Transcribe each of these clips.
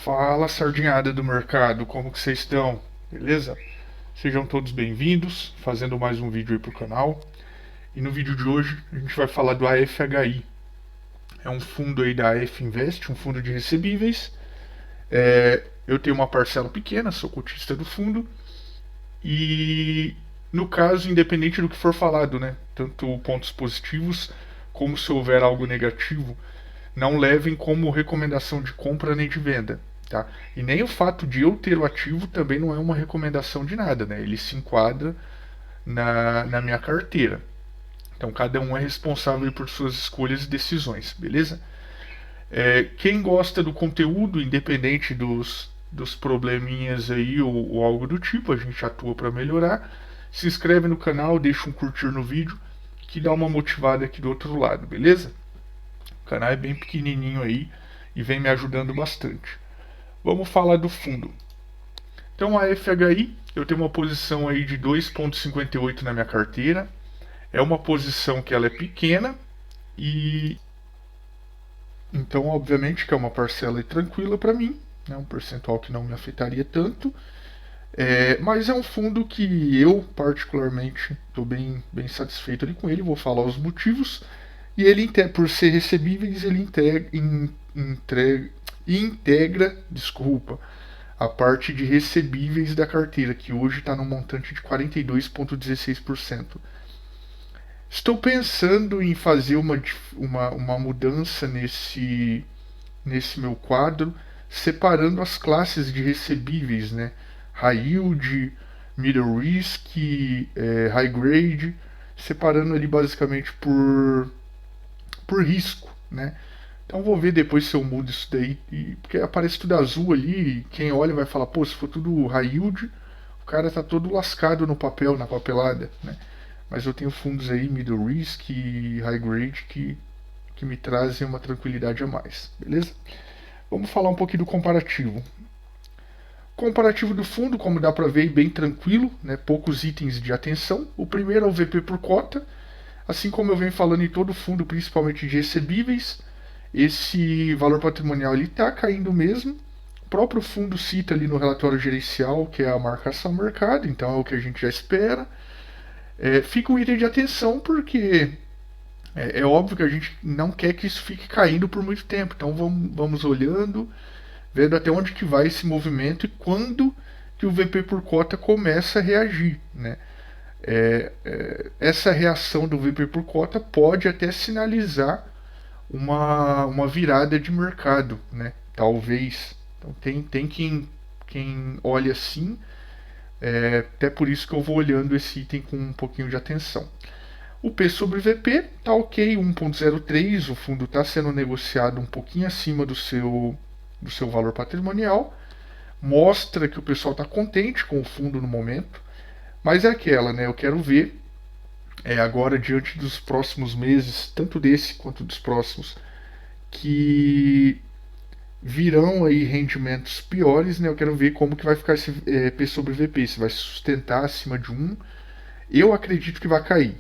Fala, sardinhada do mercado, como que vocês estão? Beleza? Sejam todos bem-vindos, fazendo mais um vídeo aí pro canal. E no vídeo de hoje a gente vai falar do AFHI. É um fundo aí da AF Invest, um fundo de recebíveis. Eu tenho uma parcela pequena, sou cotista do fundo. E no caso, independente do que for falado, né? Tanto pontos positivos como se houver algo negativo, não levem como recomendação de compra nem de venda. Tá? E nem o fato de eu ter o ativo também não é uma recomendação de nada, né? Ele se enquadra na minha carteira. Então cada um é responsável por suas escolhas e decisões, beleza? Quem gosta do conteúdo, independente dos probleminhas aí ou algo do tipo, a gente atua para melhorar. Se inscreve no canal, deixa um curtir no vídeo, que dá uma motivada aqui do outro lado, beleza? O canal é bem pequenininho aí e vem me ajudando bastante. Vamos falar do fundo. Então a FHI, eu tenho uma posição aí de 2,58 na minha carteira. É uma posição que ela é pequena e então obviamente que é uma parcela tranquila para mim, né, um percentual que não me afetaria tanto. Mas é um fundo que eu particularmente estou bem satisfeito ali com ele, vou falar os motivos. E ele, por ser recebíveis, ele integra, desculpa, a parte de recebíveis da carteira, que hoje está no montante de 42,16%. Estou pensando em fazer uma mudança nesse meu quadro, separando as classes de recebíveis, né? High Yield, Middle Risk, High Grade, separando ali basicamente por risco, né? Então vou ver depois se eu mudo isso daí, porque aparece tudo azul ali, e quem olha vai falar, pô, se for tudo high yield, o cara tá todo lascado no papel, na papelada, né? Mas eu tenho fundos aí, middle risk e high grade, que me trazem uma tranquilidade a mais, beleza? Vamos falar um pouquinho do comparativo. Comparativo do fundo, como dá para ver, bem tranquilo, né? Poucos itens de atenção. O primeiro é o VP por cota, assim como eu venho falando em todo fundo, principalmente de recebíveis. Esse valor patrimonial está caindo mesmo. O próprio fundo cita ali no relatório gerencial que é a marcação mercado, então é o que a gente já espera. Fica um item de atenção porque é óbvio que a gente não quer que isso fique caindo por muito tempo. Então vamos olhando, vendo até onde que vai esse movimento e quando que o VP por cota começa a reagir, né? Essa reação do VP por cota pode até sinalizar uma virada de mercado, né? Talvez. Então tem quem olha assim, até por isso que eu vou olhando esse item com um pouquinho de atenção. O P sobre VP tá ok, 1,03, o fundo está sendo negociado um pouquinho acima do seu valor patrimonial, mostra que o pessoal está contente com o fundo no momento, mas é aquela, né? Eu quero ver agora diante dos próximos meses, tanto desse quanto dos próximos, que virão aí rendimentos piores, né? Eu quero ver como que vai ficar esse P sobre VP, se vai se sustentar acima de 1. Eu acredito que vai cair,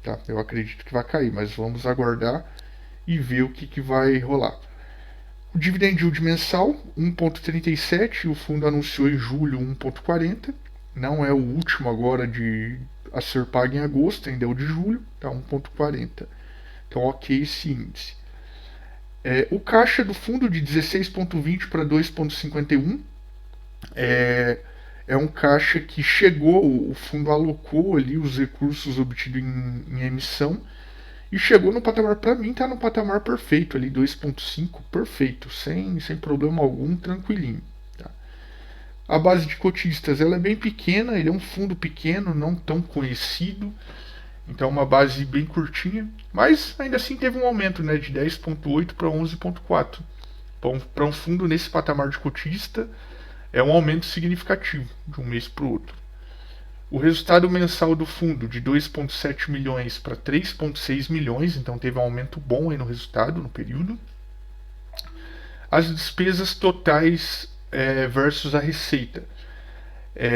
tá? Eu acredito que vai cair, mas vamos aguardar e ver o que vai rolar. O dividend yield mensal 1,37, o fundo anunciou em julho 1,40. Não é o último agora a ser pago em agosto, ainda é o de julho, tá 1,40. Então ok esse índice. O caixa do fundo de 16,20 para 2,51 é um caixa que chegou, o fundo alocou ali os recursos obtidos em emissão e chegou no patamar, para mim tá no patamar perfeito ali, 2,5, perfeito, sem problema algum, tranquilinho. Tá? A base de cotistas ela é bem pequena, ele é um fundo pequeno, não tão conhecido, então uma base bem curtinha, mas ainda assim teve um aumento, né, de 10,8 para 11,4. Para um fundo nesse patamar de cotista, é um aumento significativo de um mês para o outro. O resultado mensal do fundo de 2,7 milhões para 3,6 milhões, então teve um aumento bom aí no resultado no período. As despesas totais versus a receita.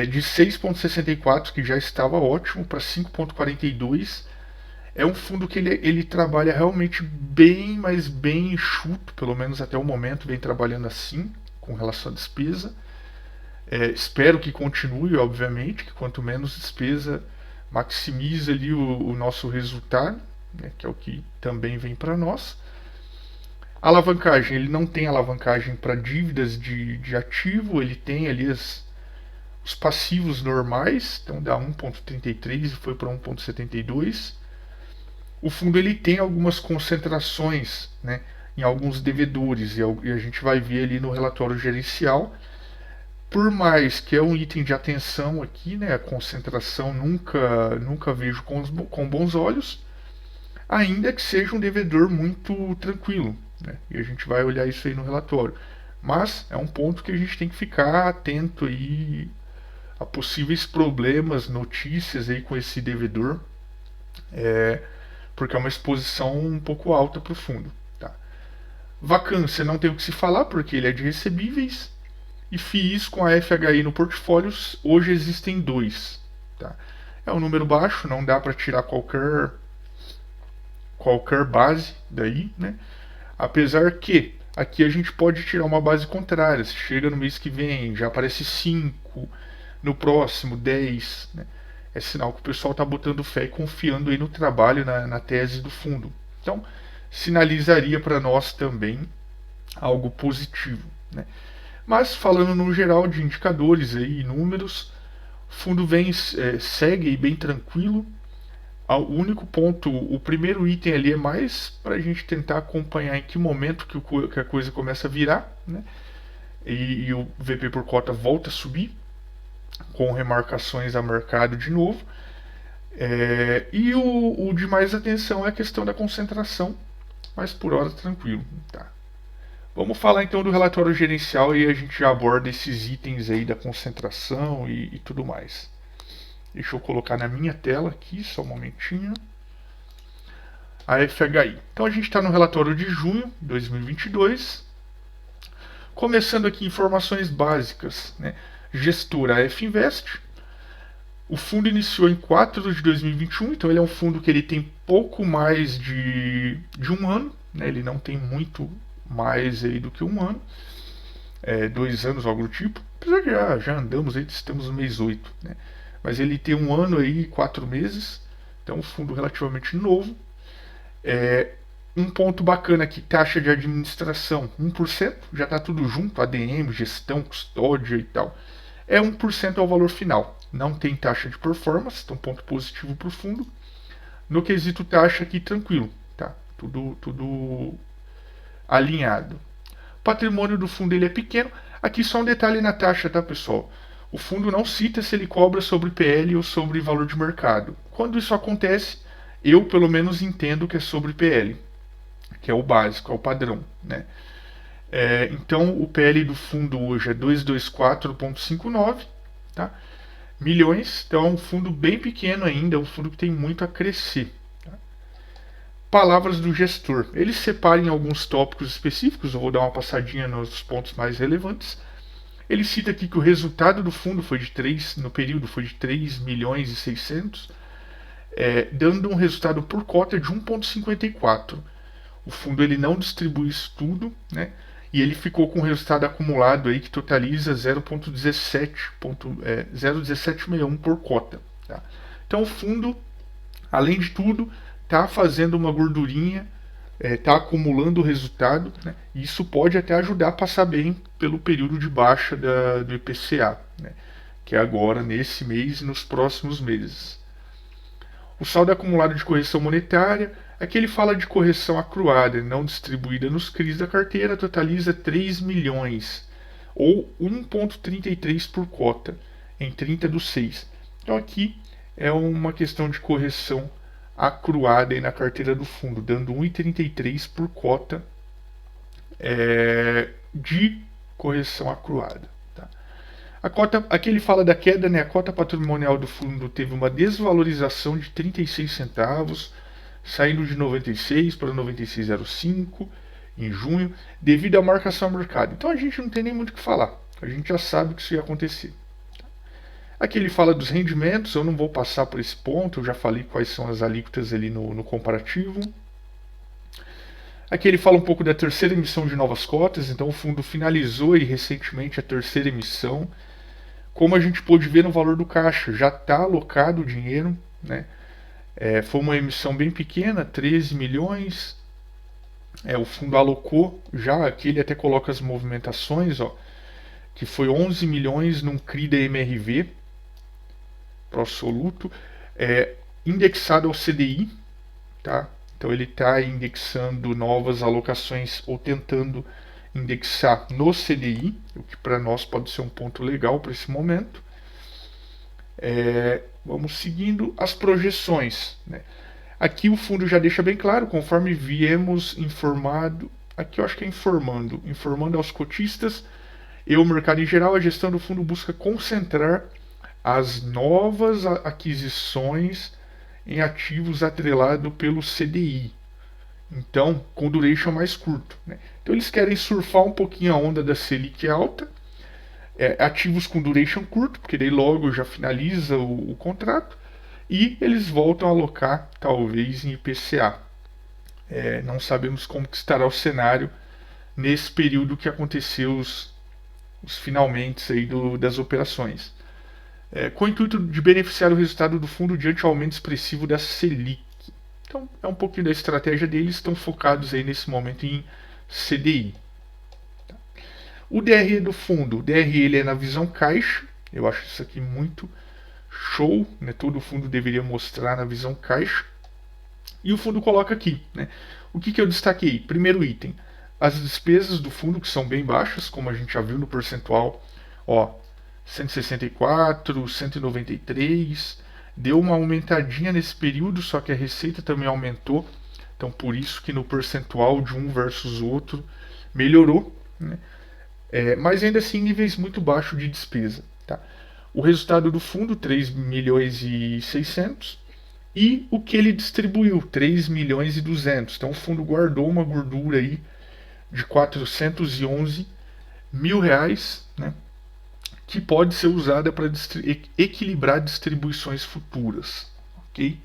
De 6,64, que já estava ótimo, para 5,42. É um fundo que ele trabalha realmente bem, mas bem enxuto, pelo menos até o momento, vem trabalhando assim, com relação à despesa. Espero que continue, obviamente, que quanto menos despesa, maximiza ali o nosso resultado, né, que é o que também vem para nós. Alavancagem, ele não tem alavancagem para dívidas de ativo, ele tem ali os passivos normais, então dá 1,33 e foi para 1,72. O fundo ele tem algumas concentrações, né, em alguns devedores, e a gente vai ver ali no relatório gerencial. Por mais que é um item de atenção aqui, né, a concentração nunca vejo com bons olhos, ainda que seja um devedor muito tranquilo, né, e a gente vai olhar isso aí no relatório. Mas é um ponto que a gente tem que ficar atento aí a possíveis problemas, notícias aí com esse devedor, porque é uma exposição um pouco alta para o fundo. Tá? Vacância não tem o que se falar, porque ele é de recebíveis. E FIIs com a FHI no portfólio, hoje existem 2. Tá? É um número baixo, não dá para tirar qualquer base daí, né? Apesar que aqui a gente pode tirar uma base contrária. Se chega no mês que vem, já aparece 5, no próximo 10, né? É sinal que o pessoal está botando fé e confiando aí no trabalho, na tese do fundo. Então, sinalizaria para nós também algo positivo, né? Mas falando no geral de indicadores e números, o fundo segue bem tranquilo. O único ponto, o primeiro item ali é mais para a gente tentar acompanhar em que momento que a coisa começa a virar, né? E o VP por cota volta a subir, com remarcações a mercado de novo. E o de mais atenção é a questão da concentração, mas por hora tranquilo. Tá? Vamos falar então do relatório gerencial e a gente já aborda esses itens aí da concentração e tudo mais. Deixa eu colocar na minha tela aqui, só um momentinho. A FHI. Então a gente está no relatório de junho de 2022. Começando aqui informações básicas, né? Gestora F Invest. O fundo iniciou em 4 de 2021, então ele é um fundo que ele tem pouco mais de um ano, né? Ele não tem muito mais aí do que um ano, 2 anos, algo do tipo. Apesar que já andamos aí, estamos no mês 8, né? Mas ele tem 1 ano aí e 4 meses, então é um fundo relativamente novo. Um ponto bacana aqui, taxa de administração, 1%, já está tudo junto, ADM, gestão, custódia e tal. É 1% ao valor final, não tem taxa de performance, então ponto positivo para o fundo. No quesito taxa aqui, tranquilo, tá? Tudo alinhado. O patrimônio do fundo ele é pequeno. Aqui só um detalhe na taxa, tá, pessoal? O fundo não cita se ele cobra sobre PL ou sobre valor de mercado. Quando isso acontece, eu pelo menos entendo que é sobre PL, que é o básico, é o padrão, né? Então o PL do fundo hoje é 224,59, tá? Milhões. Então é um fundo bem pequeno ainda, é um fundo que tem muito a crescer. Palavras do gestor. Ele separa em alguns tópicos específicos, eu vou dar uma passadinha nos pontos mais relevantes. Ele cita aqui que o resultado do fundo foi no período foi de 3 milhões e 600, dando um resultado por cota de 1,54. O fundo ele não distribui isso tudo, né? E ele ficou com um resultado acumulado aí que totaliza 0,1761 por cota. Tá? Então o fundo, além de tudo, está fazendo uma gordurinha, está acumulando o resultado, né? E isso pode até ajudar a passar bem pelo período de baixa do IPCA, né? Que é agora, nesse mês e nos próximos meses. O saldo acumulado de correção monetária, aqui ele fala de correção acruada, não distribuída nos CRIs da carteira, totaliza 3 milhões, ou 1,33 por cota, em 30/6. Então aqui é uma questão de correção acruada aí na carteira do fundo, dando 1,33 por cota de correção acruada. Tá? Aqui ele fala da queda, né? A cota patrimonial do fundo teve uma desvalorização de 36 centavos, saindo de 96 para 96,05 em junho, devido à marcação ao mercado. Então a gente não tem nem muito o que falar, a gente já sabe que isso ia acontecer. Aqui ele fala dos rendimentos, eu não vou passar por esse ponto, eu já falei quais são as alíquotas ali no comparativo. Aqui ele fala um pouco da terceira emissão de novas cotas, então o fundo finalizou aí recentemente a terceira emissão. Como a gente pôde ver no valor do caixa, já está alocado o dinheiro, né? Foi uma emissão bem pequena, 13 milhões. O fundo alocou já, aqui ele até coloca as movimentações, ó, que foi 11 milhões num CRI da MRV, pro soluto, indexado ao CDI, tá? Então ele está indexando novas alocações ou tentando indexar no CDI, o que para nós pode ser um ponto legal para esse momento. Vamos seguindo as projeções, né? Aqui o fundo já deixa bem claro, conforme viemos informado, aqui eu acho que é informando aos cotistas e o mercado em geral, a gestão do fundo busca concentrar as novas aquisições em ativos atrelados pelo CDI. Então, com duration mais curto, né? Então eles querem surfar um pouquinho a onda da Selic alta, ativos com duration curto, porque daí logo já finaliza o contrato, e eles voltam a alocar talvez em IPCA. Não sabemos como que estará o cenário nesse período que aconteceu os finalmente aí das operações. Com o intuito de beneficiar o resultado do fundo diante do aumento expressivo da Selic. Então é um pouquinho da estratégia deles, estão focados aí nesse momento em CDI. O DRE do fundo, o DRE ele é na visão caixa, eu acho isso aqui muito show, né? Todo fundo deveria mostrar na visão caixa. E o fundo coloca aqui, né? O que eu destaquei? Primeiro item, as despesas do fundo que são bem baixas, como a gente já viu no percentual, ó, 164, 193, deu uma aumentadinha nesse período, só que a receita também aumentou, então por isso que no percentual de um versus outro melhorou, né? Mas ainda assim níveis muito baixos de despesa, tá? O resultado do fundo, 3 milhões e 600, e o que ele distribuiu, 3 milhões e 200. Então o fundo guardou uma gordura aí de 411 mil reais, né, que pode ser usada para equilibrar distribuições futuras, ok?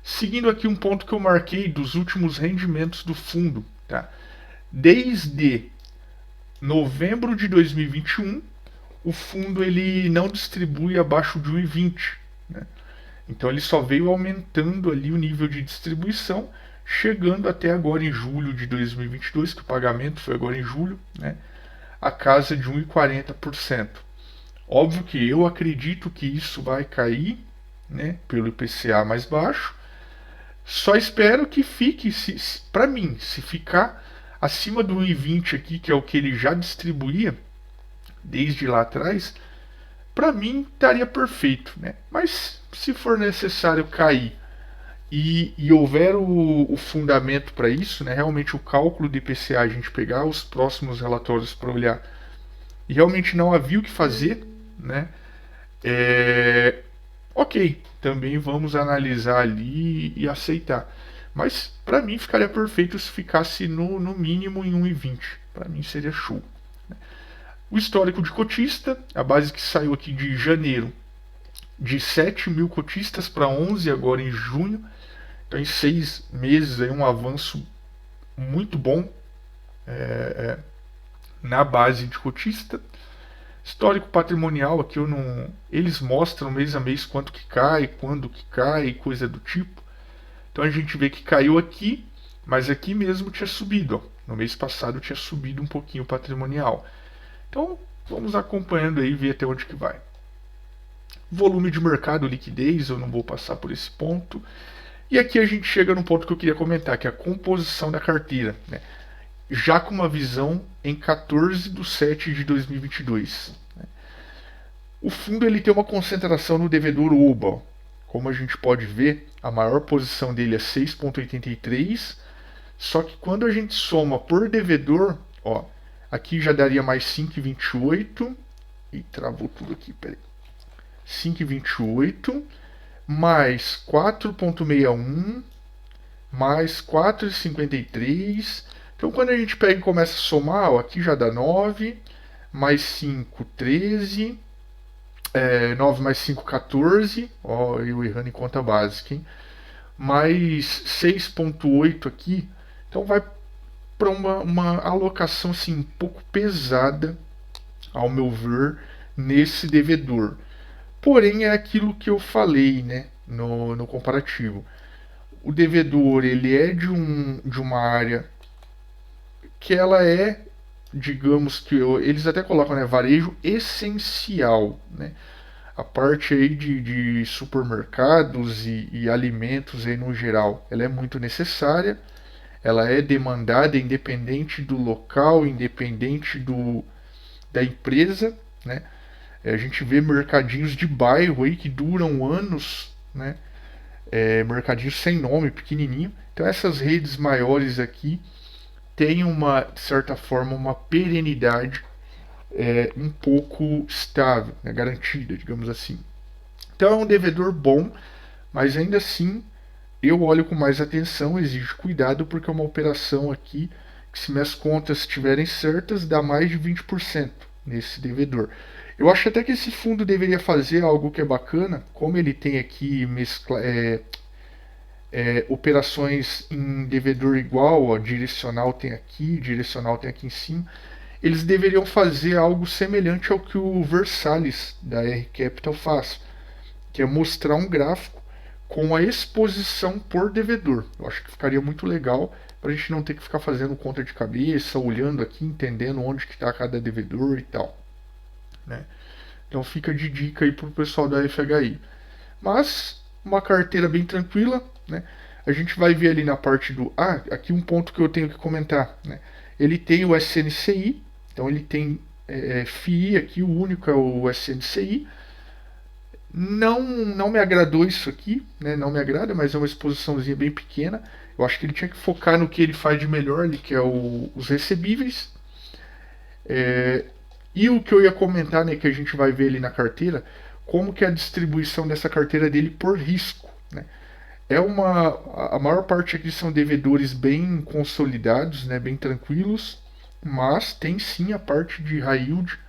Seguindo aqui um ponto que eu marquei dos últimos rendimentos do fundo, tá? Desde novembro de 2021, o fundo ele não distribui abaixo de 1,20, né? Então ele só veio aumentando ali o nível de distribuição, chegando até agora em julho de 2022, que o pagamento foi agora em julho, né, a casa de 1,40%. Óbvio que eu acredito que isso vai cair, né, pelo IPCA mais baixo. Só espero que fique, para mim, se ficar acima do 1,20 aqui, que é o que ele já distribuía desde lá atrás, para mim estaria perfeito, né? Mas se for necessário cair e houver o fundamento para isso, né? Realmente o cálculo de IPCA, a gente pegar os próximos relatórios para olhar e realmente não havia o que fazer, né? Ok, também vamos analisar ali e aceitar. Mas para mim ficaria perfeito se ficasse no mínimo em 1,20. Para mim seria show. O histórico de cotista, a base que saiu aqui de janeiro, de 7 mil cotistas para 11 agora em junho. Então em 6 meses aí um avanço muito bom na base de cotista. Histórico patrimonial, aqui eu não. Eles mostram mês a mês quanto que cai, quando que cai, coisa do tipo. Então a gente vê que caiu aqui, mas aqui mesmo tinha subido. Ó. No mês passado tinha subido um pouquinho o patrimonial. Então vamos acompanhando aí e ver até onde que vai. Volume de mercado, liquidez, eu não vou passar por esse ponto. E aqui a gente chega num ponto que eu queria comentar, que é a composição da carteira, né? Já com uma visão em 14/7 de 2022. O fundo ele tem uma concentração no devedor OBA. Como a gente pode ver, a maior posição dele é 6,83, só que quando a gente soma por devedor, ó, aqui já daria mais 5,28, e travou tudo aqui, peraí. 5,28 mais 4,61 mais 4,53. Então quando a gente pega e começa a somar, ó, aqui já dá 9, mais 5, 13, 9 mais 5, 14, ó, eu errando em conta básica, hein? Mais 6,8 aqui Então vai para uma alocação assim, um pouco pesada, ao meu ver, nesse devedor. Porém, é aquilo que eu falei, né, no comparativo. O devedor ele é de uma área que ela é, digamos que eles até colocam, né, varejo essencial, né? A parte aí de supermercados e alimentos aí no geral, ela é muito necessária, ela é demandada independente do local, independente da empresa, né? A gente vê mercadinhos de bairro aí que duram anos, né? Mercadinhos sem nome, pequenininho. Então essas redes maiores aqui têm uma, de certa forma, uma perenidade um pouco estável, né? Garantida, digamos assim. Então é um devedor bom, mas ainda assim eu olho com mais atenção, exige cuidado, porque é uma operação aqui que, se minhas contas estiverem certas, dá mais de 20% nesse devedor. Eu acho até que esse fundo deveria fazer algo que é bacana, como ele tem aqui operações em devedor igual, ó, direcional tem aqui em cima. Eles deveriam fazer algo semelhante ao que o Versalhes da R Capital faz, que é mostrar um gráfico com a exposição por devedor. Eu acho que ficaria muito legal para a gente não ter que ficar fazendo conta de cabeça, olhando aqui, entendendo onde que está cada devedor e tal, né? Então fica de dica aí para o pessoal da FHI. Mas uma carteira bem tranquila, né? A gente vai ver ali na parte do... aqui um ponto que eu tenho que comentar, né? Ele tem o SNCI, então ele tem FII aqui, o único é o SNCI. Não me agradou isso aqui, né? Não me agrada, mas é uma exposiçãozinha bem pequena. Eu acho que ele tinha que focar no que ele faz de melhor ali, que é os recebíveis. E o que eu ia comentar, né, que a gente vai ver ali na carteira, como que é a distribuição dessa carteira dele por risco, né? A maior parte aqui são devedores bem consolidados, né, bem tranquilos, mas tem sim a parte de high yield,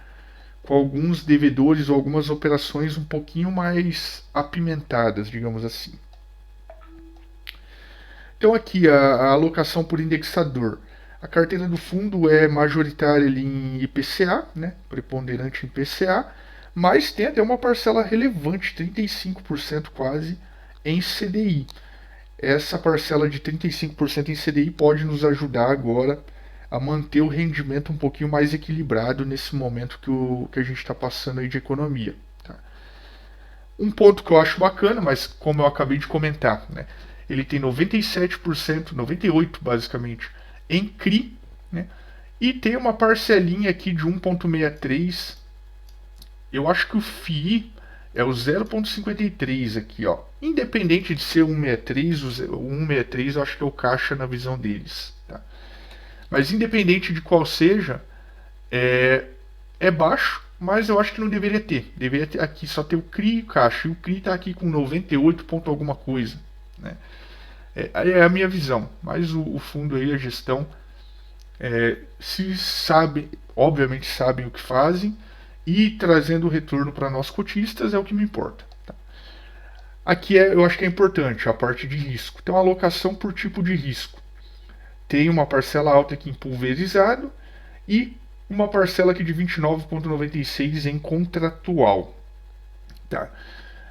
com alguns devedores ou algumas operações um pouquinho mais apimentadas, digamos assim. Então aqui a alocação por indexador. A carteira do fundo é majoritária ali em IPCA, né, preponderante em IPCA, mas tem até uma parcela relevante, 35% quase, em CDI. Essa parcela de 35% em CDI pode nos ajudar agora a manter o rendimento um pouquinho mais equilibrado nesse momento que a gente está passando aí de economia. Tá? Um ponto que eu acho bacana, mas como eu acabei de comentar, né, ele tem 97%, 98% basicamente, em CRI, né, e tem uma parcelinha aqui de 1,63. Eu acho que o FII é o 0,53 aqui, ó. Independente de ser 1,63, o 1,63 eu acho que é o caixa na visão deles. Tá? Mas independente de qual seja, é baixo, mas eu acho que não deveria ter. Deveria ter aqui só ter o CRI e o caixa. E o CRI está aqui com 98 ponto alguma coisa. Né? É a minha visão. Mas o fundo aí, a gestão, se sabe, obviamente sabem o que fazem, e trazendo retorno para nós cotistas é o que me importa. Tá? Aqui eu acho que é importante a parte de risco. Então, alocação por tipo de risco. Tem uma parcela alta aqui em pulverizado e uma parcela aqui de 29,96 em contratual. Tá?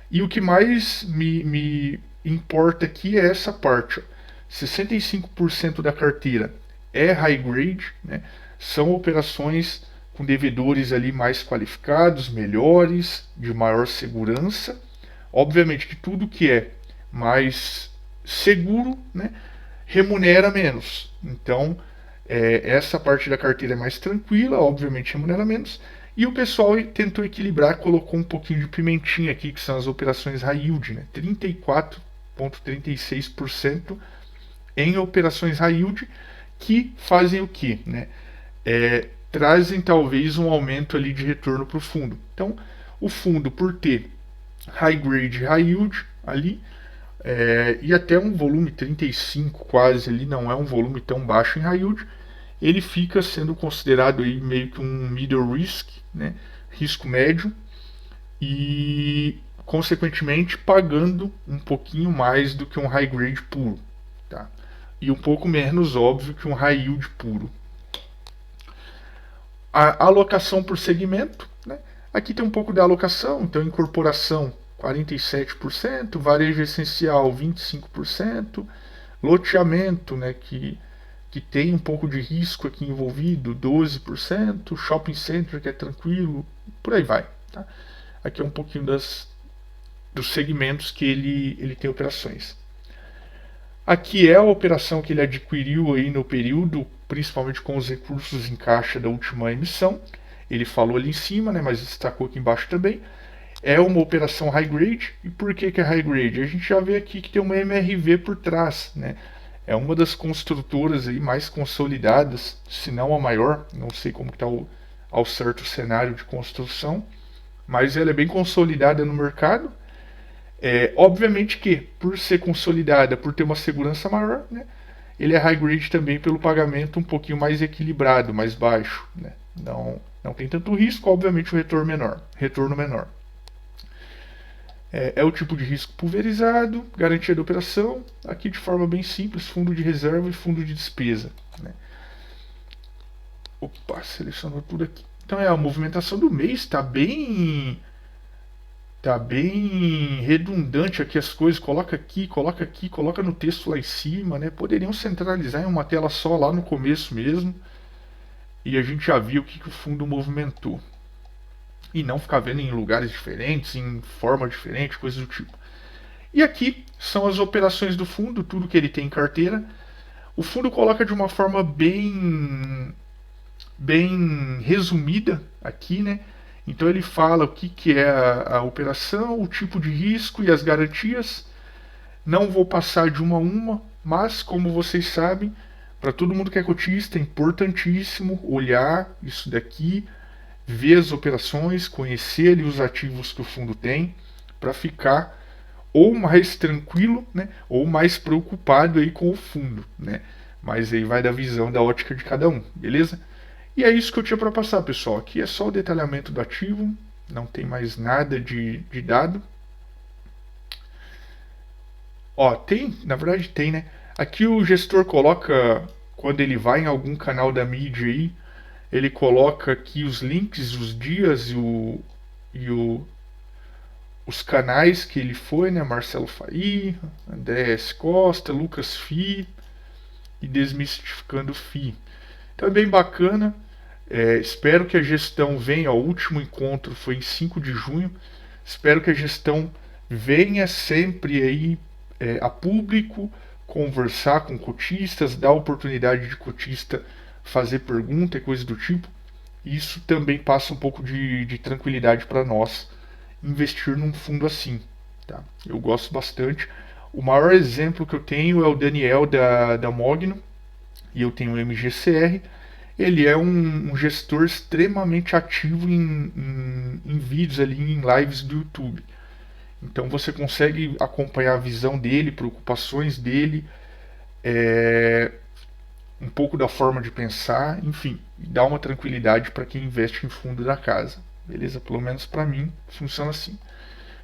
E o que mais me importa aqui é essa parte. Ó. 65% da carteira é high grade, né? São operações com devedores ali mais qualificados, melhores, de maior segurança. Obviamente que tudo que é mais seguro, né, remunera menos. Então, essa parte da carteira é mais tranquila, obviamente remunera menos. E o pessoal tentou equilibrar, colocou um pouquinho de pimentinha aqui, que são as operações high yield, né? 34,36% em operações high yield, que fazem o que? Né? Trazem talvez um aumento ali de retorno para o fundo. Então, o fundo, por ter high grade, high yield ali, e até um volume 35 quase ali, não é um volume tão baixo em high yield, ele fica sendo considerado aí meio que um middle risk, né, risco médio, e consequentemente pagando um pouquinho mais do que um high grade puro. Tá? e um pouco menos óbvio que um high yield puro. A alocação por segmento, né? Aqui tem um pouco da alocação, então incorporação 47%, varejo essencial 25%, loteamento, né, que tem um pouco de risco aqui envolvido, 12%, shopping center que é tranquilo, por aí vai. Tá? Aqui é um pouquinho dos segmentos que ele tem operações. Aqui é a operação que ele adquiriu aí no período, principalmente com os recursos em caixa da última emissão. Ele falou ali em cima, né, mas destacou aqui embaixo também. É uma operação high grade. E por que é high grade? A gente já vê aqui que tem uma MRV por trás, né? É uma das construtoras aí mais consolidadas, se não a maior. Não sei como está ao certo o cenário de construção, mas ela é bem consolidada no mercado. Obviamente que, por ser consolidada, por ter uma segurança maior, né, ele é high grade também pelo pagamento um pouquinho mais equilibrado, mais baixo. Né? Não tem tanto risco, obviamente o retorno menor. É o tipo de risco pulverizado, garantia da operação, aqui de forma bem simples, fundo de reserva e fundo de despesa. Né? Opa, selecionou tudo aqui. Então a movimentação do mês está bem redundante aqui as coisas, coloca aqui, coloca no texto lá em cima, né? Poderiam centralizar em uma tela só lá no começo mesmo, e a gente já viu o que o fundo movimentou. E não ficar vendo em lugares diferentes, em forma diferente, coisas do tipo. E aqui são as operações do fundo, tudo que ele tem em carteira. O fundo coloca de uma forma bem resumida aqui, né? Então ele fala o que é a operação, o tipo de risco e as garantias. Não vou passar de uma a uma, mas como vocês sabem, para todo mundo que é cotista é importantíssimo olhar isso daqui, ver as operações, conhecer ali os ativos que o fundo tem, para ficar ou mais tranquilo, né, ou mais preocupado aí com o fundo, né? Mas aí vai da visão, da ótica de cada um, beleza? E é isso que eu tinha para passar, pessoal. Aqui é só o detalhamento do ativo, não tem mais nada de dado. Ó, na verdade tem, né? Aqui o gestor coloca, quando ele vai em algum canal da mídia aí, ele coloca aqui os links, os dias os canais que ele foi, né? Marcelo Faí, André S. Costa, Lucas Fi e Desmistificando Fi. Então é bem bacana. Espero que a gestão venha. O último encontro foi em 5 de junho. Espero que a gestão venha sempre aí a público, conversar com cotistas, dar oportunidade de cotista fazer pergunta e coisa do tipo. Isso também passa um pouco de tranquilidade para nós investir num fundo assim. Tá? Eu gosto bastante. O maior exemplo que eu tenho é o Daniel da Mogno, e eu tenho o MGCR. Ele é um gestor extremamente ativo em vídeos ali, em lives do YouTube. Então você consegue acompanhar a visão dele, preocupações dele, um pouco da forma de pensar, enfim, dá uma tranquilidade para quem investe em fundo da casa. Beleza? Pelo menos para mim funciona assim.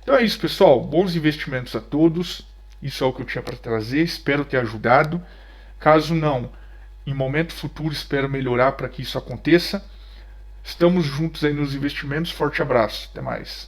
Então é isso, pessoal. Bons investimentos a todos. Isso é o que eu tinha para trazer. Espero ter ajudado. Caso não, em momento futuro espero melhorar para que isso aconteça. Estamos juntos aí nos investimentos. Forte abraço. Até mais.